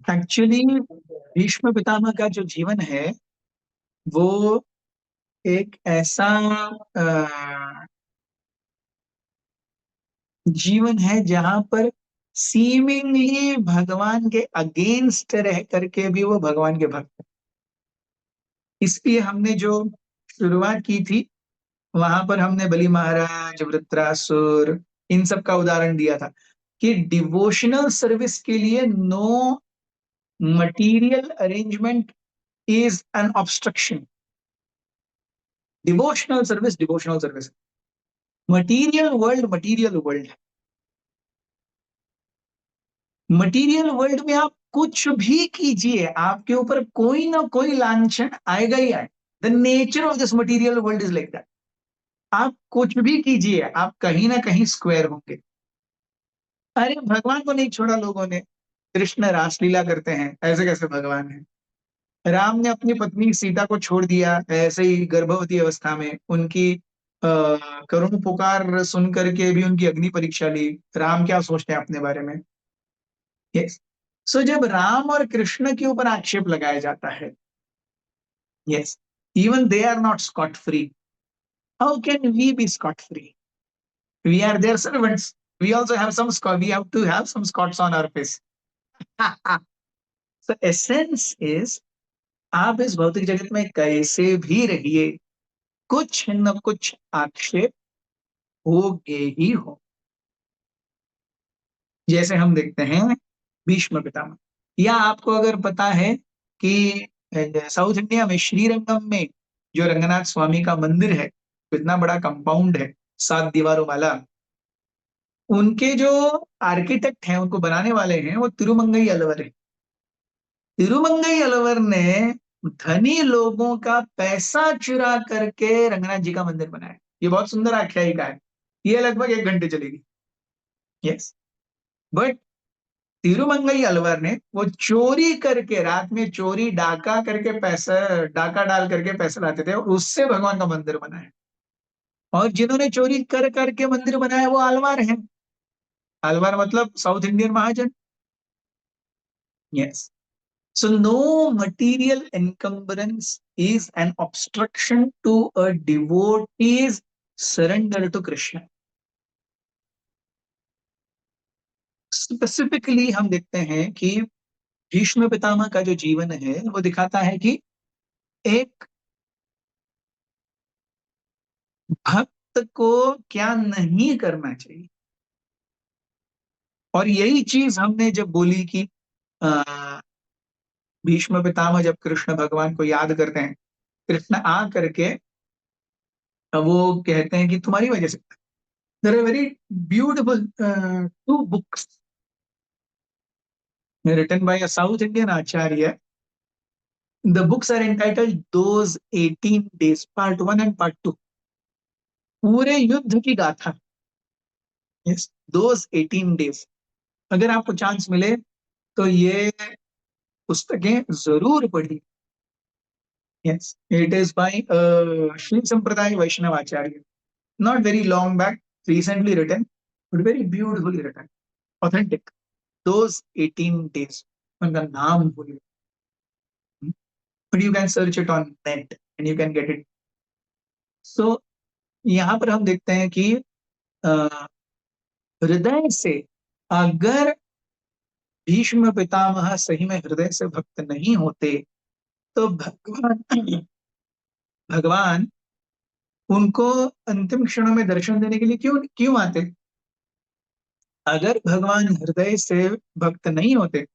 Actually Bhishma Pitamah का जो जीवन है वो एक ऐसा अ, जीवन है जहां पर सीमिंगली भगवान के अगेंस्ट रह करके भी वो भगवान के भक्त हैं। इसलिए हमने जो शुरुआत की थी वहां पर हमने बलि महाराज, वृत्रासुर, इन सब का उदाहरण दिया था कि डिवोशनल सर्विस के लिए no material arrangement is an obstruction. Devotional service, material world है। मटीरियल वर्ल्ड में आप कुछ भी कीजिए, आपके ऊपर कोई ना कोई लांछन आएगा ही आए। The nature of this material world is like that. आप कुछ भी कीजिए, आप कहीं ना कहीं स्क्वायर होंगे। अरे भगवान को नहीं छोड़ा लोगों ने। कृष्ण रासलीला करते हैं, ऐसे कैसे भगवान है? राम ने अपनी पत्नी सीता को छोड़ दिया ऐसे ही गर्भवती अवस्था में। उनकी करुण पुकार सुन करके भी उनकी अग्नि परीक्षा ली। राम क्या सोचते हैं अपने बारे में? यस। सो जब राम और कृष्ण के ऊपर आक्षेप लगाया जाता है, yes, even they are not scot free, how can we be scot free? We are their servants, we also have some scot, we have to have some scots on our face. So essence is, आप इस भौतिक जगत में कैसे भी रहिए, कुछ न कुछ आक्षेप होगे ही हो। जैसे हम देखते हैं भीष्म पितामह, या आपको अगर पता है कि साउथ इंडिया में श्रीरंगम में जो रंगनाथ स्वामी का मंदिर है, इतना बड़ा कंपाउंड है 7 दीवारों वाला, उनके जो आर्किटेक्ट हैं, उनको बनाने वाले हैं, वो तिरुमंगई अलवर है। तिरुमंगई अलवर ने धनी लोगों का पैसा चुरा करके रंगनाथ जी का मंदिर बनाया। ये बहुत सुंदर आख्यायिका है, ये लगभग 1 घंटे चलेगी। यस। बट तिरुमंगई अलवर ने वो चोरी करके, रात में चोरी डाका करके पैसा, डाका डाल करके पैसा लाते थे और उससे भगवान का मंदिर बनाया। और जिन्होंने चोरी कर करके मंदिर बनाया वो आलवार हैं। आलवार मतलब साउथ इंडियन महाजन। Yes. So no material encumbrance is an obstruction to a devotee's surrender to Krishna. Specifically हम देखते हैं कि भीष्म पितामह का जो जीवन है वो दिखाता है कि एक भक्त को क्या नहीं करना चाहिए। और यही चीज हमने जब बोली कि अ, भीष्म पितामह जब कृष्ण भगवान को याद करते हैं, कृष्ण आ करके वो कहते हैं कि तुम्हारी वजह से। There are very beautiful 2 books written by a South Indian acharya. The books are entitled Those 18 Days, Part 1 and Part 2. पूरे युद्ध की गाथा। Yes, Those 18 Days। अगर आपको चांस मिले तो ये पुस्तकें जरूर पढ़िए। Yes, it is by Shri Sampradaya Vaishnava acharya. Not very long back, recently written, but very beautifully written, authentic. Those 18 Days, उनका नाम भूलिए, but you can search it on net and you can get it. So यहाँ पर हम देखते हैं कि अ, हृदय से अगर भीष्म पितामह सही में हृदय से भक्त नहीं होते तो भगवान उनको अंतिम क्षणों में दर्शन देने के लिए क्यों क्यों आते? अगर भगवान हृदय से भक्त नहीं होते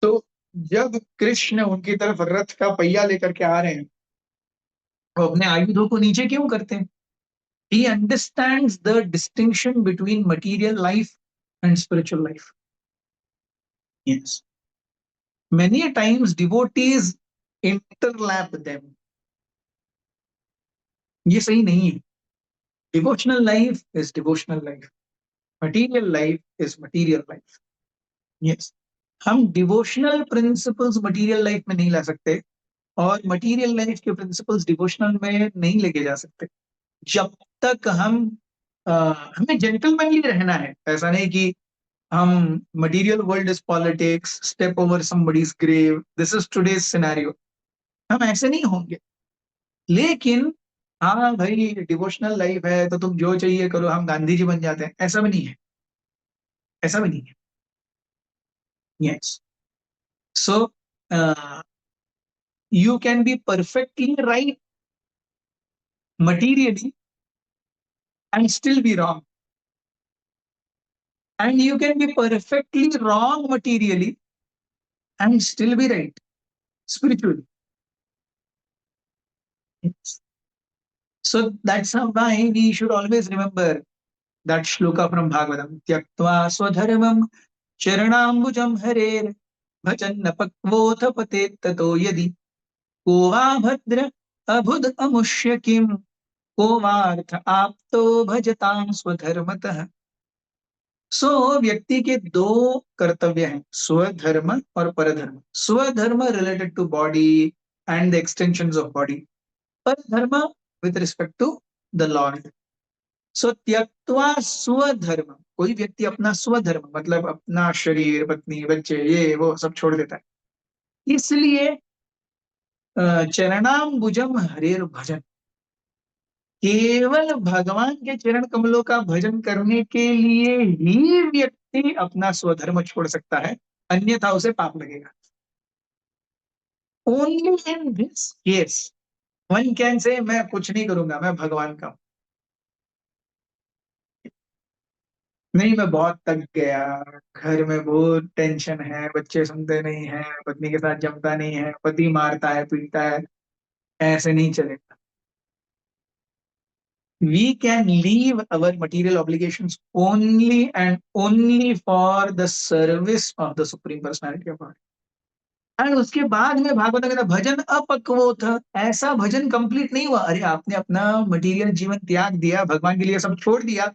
तो जब कृष्ण उनकी तरफ रथ का पहिया लेकर के आ रहे हैं, वो अपने आयुधों को नीचे क्यों करते हैं? He understands the distinction between material life and spiritual life. Yes. Many a times devotees interlap them. ये सही नहीं है। Devotional life is devotional life. Material life is material life. Yes. हम डिवोशनल प्रिंसिपल्स मटेरियल लाइफ में नहीं ला सकते और material life के प्रिंसिपल्स डिवोशनल में नहीं लेके जा सकते जब तक हम हमें जेंटलमैनली रहना है। ऐसा नहीं कि हम material world is politics, step over somebody's grave, this is today's scenario, हम ऐसे नहीं होंगे। लेकिन हाँ भाई, डिवोशनल लाइफ है तो तुम जो चाहिए करो, हम गांधी जी बन जाते हैं, ऐसा भी नहीं है, ऐसा भी नहीं है। Yes. So you can be perfectly right materially and still be wrong, and you can be perfectly wrong materially and still be right spiritually. Yes. So that's why we should always remember that shloka from Bhagavatam. Tyaktva swadharmam charanambujam harer bhajan pakvoth patet tato yadi ko va bhadra abhud amushya kim ko varth apto bhajatam swadharmatah. व्यक्ति के दो कर्तव्य हैं, स्वधर्म और परधर्म। Svadharma related to body and the extension of body, paradharma with respect to the Lord. So tyaktva svadharma, कोई व्यक्ति अपना स्वधर्म मतलब अपना शरीर, पत्नी, बच्चे, ये वो सब छोड़ देता है, इसलिए चरणाम्बुजम हरेर भजन, केवल भगवान के चरण कमलों का भजन करने के लिए ही व्यक्ति अपना स्वधर्म छोड़ सकता है, अन्यथा उसे पाप लगेगा। Only in this case one can say मैं कुछ नहीं करूंगा, मैं भगवान का हूं। नहीं, मैं बहुत थक गया, घर में बहुत टेंशन है, बच्चे सुनते नहीं है, पत्नी के साथ जमता नहीं है, पति मारता है, पीटता है, ऐसे नहीं चलेगा। We can leave our material obligations only and only for the service of the Supreme Personality of God. And उसके बाद में भागवत कहता भजन अपक्व था, ऐसा भजन कंप्लीट नहीं हुआ। अरे आपने अपना मटेरियल जीवन त्याग दिया, भगवान के लिए सब छोड़ दिया,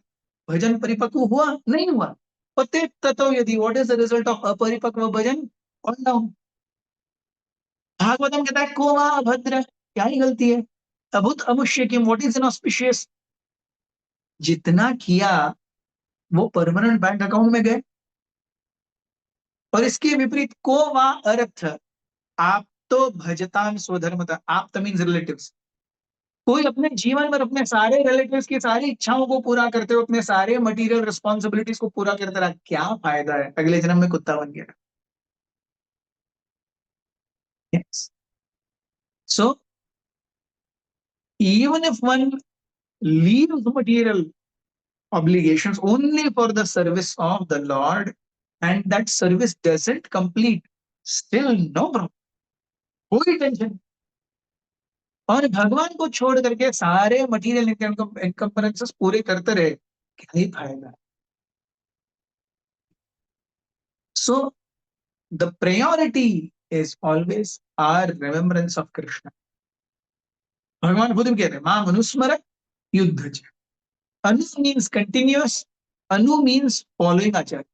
भजन परिपक्व हुआ नहीं हुआ। पते ततो यदि, what is the result of अपरिपक्व भजन? और डाउन। भागवतम कहता है को वा अभद्र, क्या ही गलती है, अभूत अमुष्य किम, व्हाट इज एन ऑस्पिशियस, जितना किया वो परमानेंट बैंक अकाउंट में गए। और इसके विपरीत को वा अर्थ, आप तो भजताम स्वधर्मता, आप तो मीन्स रिलेटिव्स, कोई अपने जीवन में अपने सारे रिलेटिव्स की सारी इच्छाओं को पूरा करते हुए अपने सारे मटेरियल रिस्पॉन्सिबिलिटीज को पूरा करते रहा, क्या फायदा है, अगले जन्म में कुत्ता बन गया। Yes. So even if one leaves material obligations only for the service of the Lord and that service doesn't complete, still no problem, कोई टेंशन। और भगवान को छोड़ करके सारे मटेरियल इनकम्बरेंसेस पूरे करते रहे, क्या ही फायदा। So the priority is always are remembrance of Krishna. भगवान खुद भी कहते हैं मां मनुस्मर युद्ध। Anu means continuous, anu means following acharya.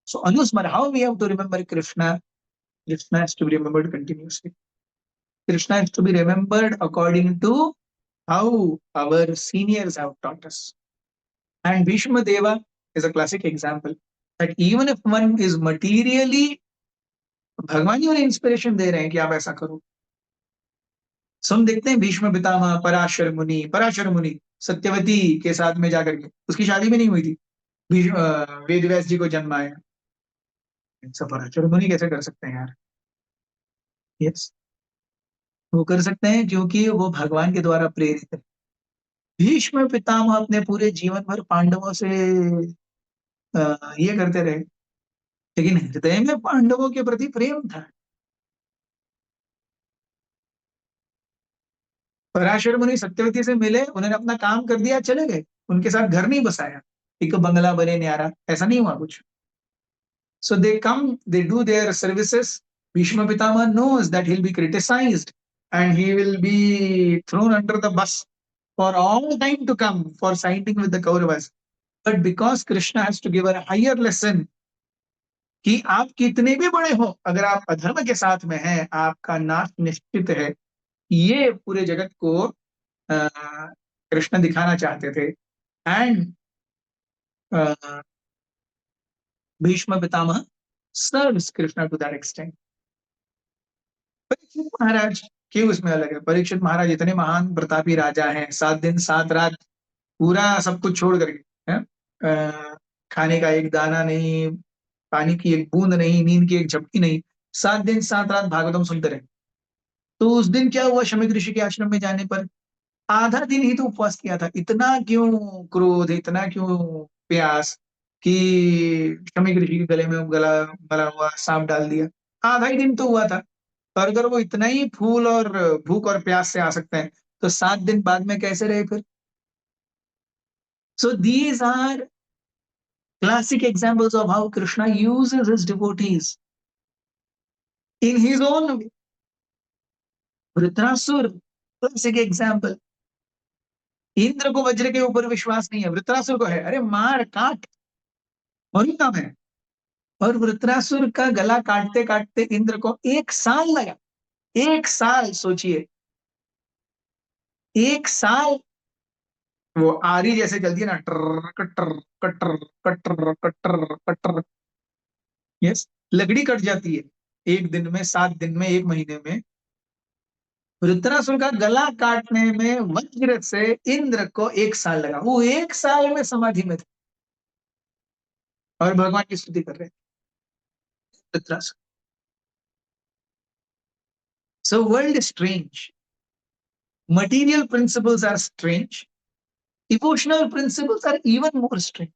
So anusmara, how we have to remember Krishna? Krishna has to be remembered continuously, Krishna has to be remembered according to how our seniors have taught us. And Bhishma Deva is a classic example that even if one is materially, भगवान ही उन्हें inspiration दे रहे हैं कि आप ऐसा करो। सो हम देखते हैं भीष्म पितामह, पराशर मुनि सत्यवती के साथ में जाकर के, उसकी शादी भी नहीं हुई थी, वेद व्यास जी को जन्म आया, ऐसा पराशर मुनि कैसे कर सकते हैं यार? यस, वो कर सकते हैं क्योंकि वो भगवान के द्वारा प्रेरित है। भीष्म पितामह अपने पूरे जीवन भर पांडवों से ये करते रहे, लेकिन हृदय में पांडवों के प्रति प्रेम था। पराशर मुनि सत्यवती से मिले, उन्होंने अपना काम कर दिया, चले गए, उनके साथ घर नहीं बसाया, एक बंगला बने न्यारा, ऐसा नहीं हुआ कुछ। So they come, they do their services. Bhishma Pitamaha knows that he'll be criticized and he will be thrown under the bus for all time to come for siding with the Kauravas. But because Krishna has to give a higher lesson कि आप कितने भी बड़े हो, अगर आप अधर्म के साथ में हैं, आपका नाश निश्चित है, ये पूरे जगत को कृष्ण दिखाना चाहते थे। And Bhishma Pitamaha serves Krishna to that extent. Parikshit Maharaj क्यों उसमें अलग है? परीक्षित महाराज इतने महान प्रतापी राजा हैं, 7 दिन 7 रात पूरा सब कुछ छोड़ करके, है? खाने का एक दाना नहीं, पानी की एक बूंद नहीं, नींद की एक झपकी नहीं, 7 दिन 7 रात भागवतम सुनते रहे। तो उस दिन क्या हुआ? शमीक ऋषि के आश्रम में जाने पर आधा दिन ही तो उपवास किया था। इतना क्यों क्रोध, इतना क्यों प्यास कि शमीक ऋषि के गले में गला गला हुआ सांप डाल दिया? आधा ही दिन तो हुआ था। और अगर वो इतना ही फूल और भूख और प्यास से आ सकते हैं, तो 7 दिन बाद में कैसे रहे फिर? So these are classic examples of how Krishna uses his devotees in his own way. Vritrasura classic example. Indra को वज्र के ऊपर विश्वास नहीं है, वृत्रासुर को है। अरे मार काट, और ही काम है। और वृत्रासुर का गला काटते काटते इंद्र को 1 साल लगा। 1 साल सोचिए, 1 साल। वो आरी जैसे चलती है ना, टर cutter cutter cutter cutter cutter. Yes, लकड़ी कट जाती है 1 दिन में, 7 दिन में, 1 महीने में। वृत्रासुर का गला काटने में वज्र से इंद्र को 1 साल लगा। वो 1 साल में समाधि में थे और भगवान की स्तुति कर रहे थे Vritrasura. So world is strange. Material principles are strange. Emotional principles are even more strange.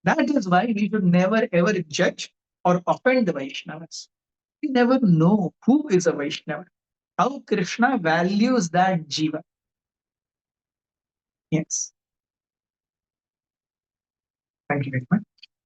That is why we should never ever judge or offend the Vaishnavas. We never know who is a Vaishnava, how Krishna values that jiva. Yes. Thank you very much.